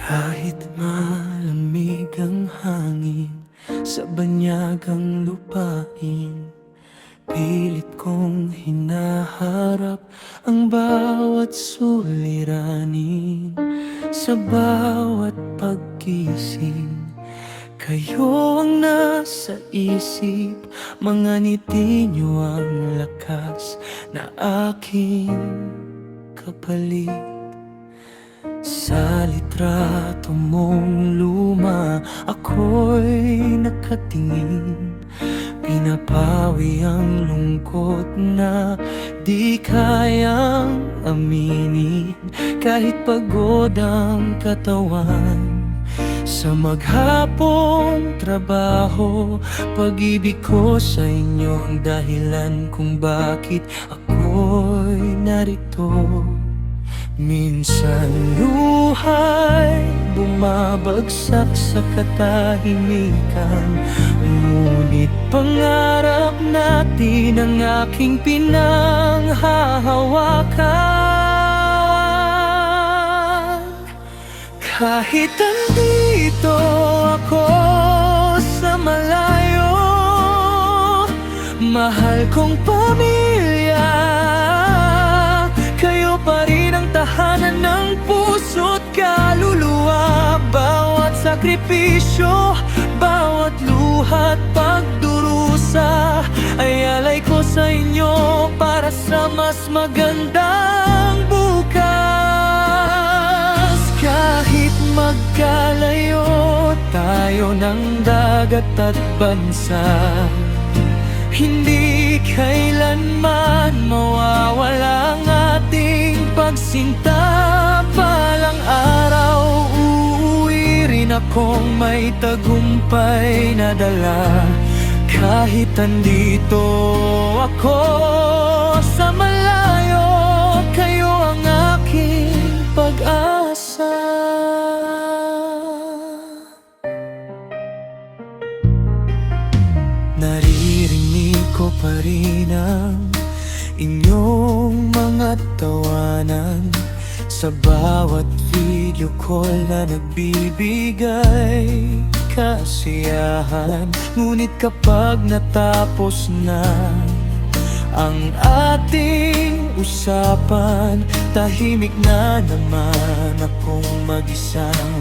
Kahit malamig ang hangin sa banyagang lupain, pilit kong hinaharap ang bawat suliranin. Sa bawat paggising, kayo ang nasa isip. Mga ngiti niyo ang lakas na aking kapalit. Sa litrato mong luma, ako'y nakatingin. Pinapawi ang lungkot na di kayang aminin. Kahit pagod ang katawan sa maghapong trabaho, pag-ibig ko sa inyo ang dahilan kung bakit ako'y narito. Minsan luha'y bumabagsak sa katahimikan, ngunit pangarap natin ang aking pinanghahawakan. Kahit andito ako sa malayo, mahal kong pamilya, kayo pa rin ang tahanan ng puso't kaluluwa. Bawat sakripisyo, bawat luha't pagdurusa ay alay ko sa inyo para sa mas magandang bukas. Kahit magkalayo tayo ng dagat at bansa, hindi kailanman mawawala ang ating pagsinta. Palang araw, uuwi rin akong may tagumpay na dala. Kahit andito ako sa malayo, kayo ang aking pag-asa. Naririnig ko pa rin ang inyong mga tawanan sa bawat video call na nagbibigay kasiyahan. Ngunit kapag natapos na ang ating usapan, tahimik na naman akong mag-isang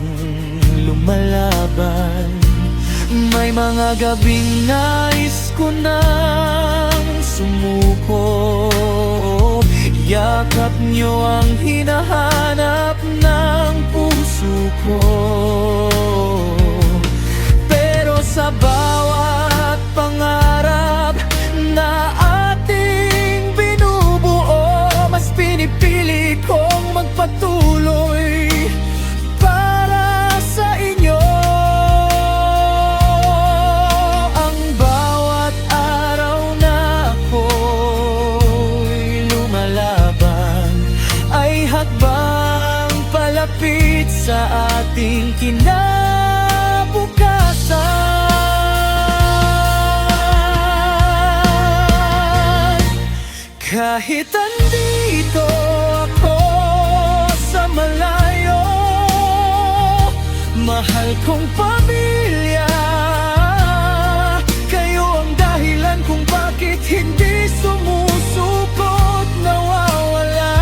lumalaban. May mga gabing nais ko nang sumuko, yakap niyo ang hinahanap ng puso ko. Pero sa bawat pangarap na ating binubuo, mas pinipili kong magpatuloy para sa inyo. Palapit sa ating kinabukasan. Kahit andito ako sa malayo, mahal kong pamilya, kayo ang dahilan kung bakit hindi sumusukot, nawawala.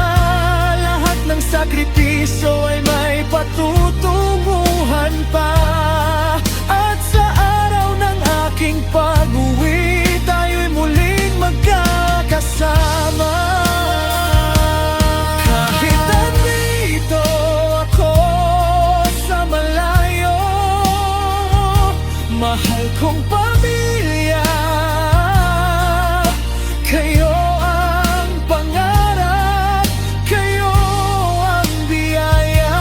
Lahat ng sakripisyo ay may patutunguhan pa. At sa araw ng aking pag-uwi, tayo'y muling magkakasama. Kahit andito ako sa malayo, mahal kong pamilya, kayo ang pangarap, kayo ang biyaya.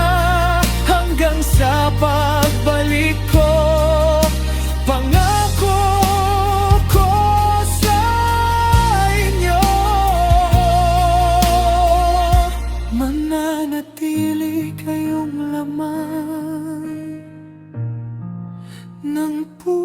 Hanggang sa pagbalik ko, pangako ko sa inyo, mananatili kayong laman ng puso.